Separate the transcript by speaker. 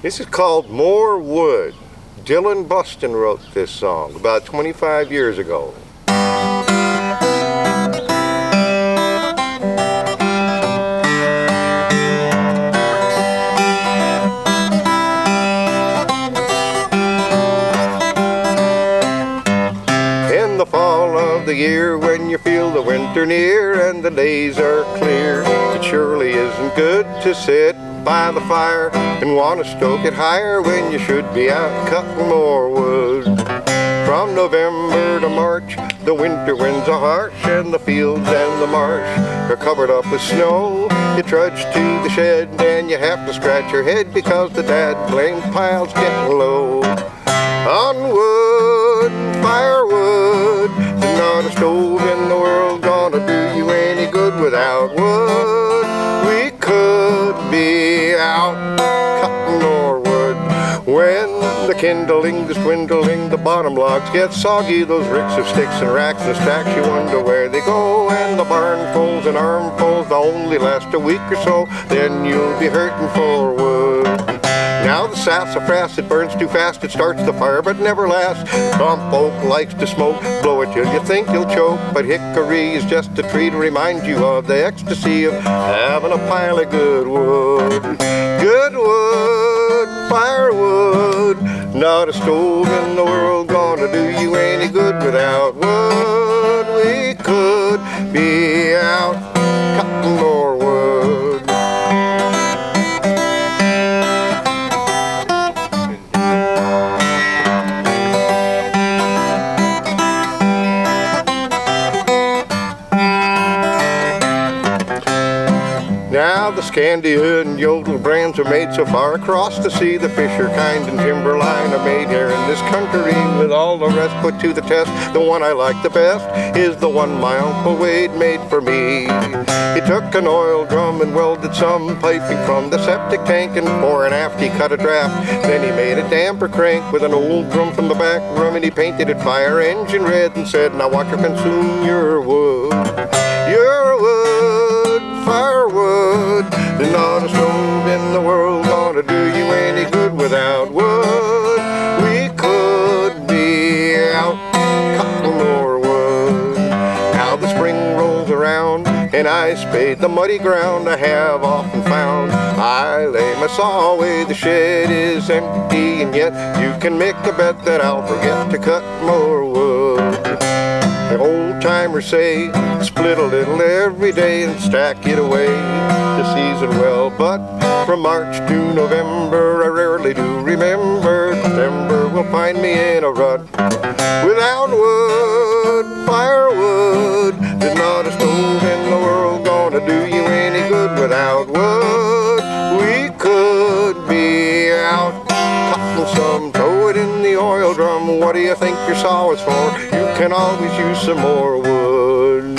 Speaker 1: This is called More Wood. Dylan Buston wrote this song about 25 years ago. In the fall of the year, when you feel the winter near and the days are clear, it surely isn't good to sit by the fire and want to stoke it higher when you should be out cutting more wood. From November to March, the winter winds are harsh and the fields and the marsh are covered up with snow. You trudge to the shed and you have to scratch your head because the dad-blamed pile's getting low. On wood, firewood, there's not a stove in the world gonna do you any good without wood. We could be out cutting more wood. When the kindling is dwindling, the bottom logs get soggy. Those ricks of sticks and racks and stacks, you wonder where they go. And the barnfuls and armfuls, they'll only last a week or so, then you'll be hurting for wood. Now the sassafras, it burns too fast, it starts the fire but never lasts. Some folk likes to smoke, blow it till you think you'll choke. But hickory is just a tree to remind you of the ecstasy of having a pile of good wood. Good wood, firewood, not a stove in the world gonna do you any good without wood. We could be out cutting more wood. Now the Scandia and Yodel brands are made so far across the sea. The Fisher kind and Timberline are made here in this country. With all the rest put to the test, the one I like the best is the one my Uncle Wade made for me. He took an oil drum and welded some piping from the septic tank, and fore and aft he cut a draft. Then he made a damper crank with an old drum from the back room, and he painted it fire engine red and said, now watch her consume your wood. Your wood, firewood, there's not a stove in the world gonna do you any good without wood. We could be out cutting more wood. Now the spring rolls around and I spade the muddy ground. I have often found I lay my saw away, the shed is empty, and yet you can make a bet that I'll forget to cut more wood. The old timers say, split a little every day and stack it away to season well. But from March to November, I rarely do remember. December will find me in a rut. Without wood, firewood, there's not a stove in the world gonna do you any good without wood. We could be out cutting some, throw it in the oil drum. What do you think your saw is for? You can always use some more wood.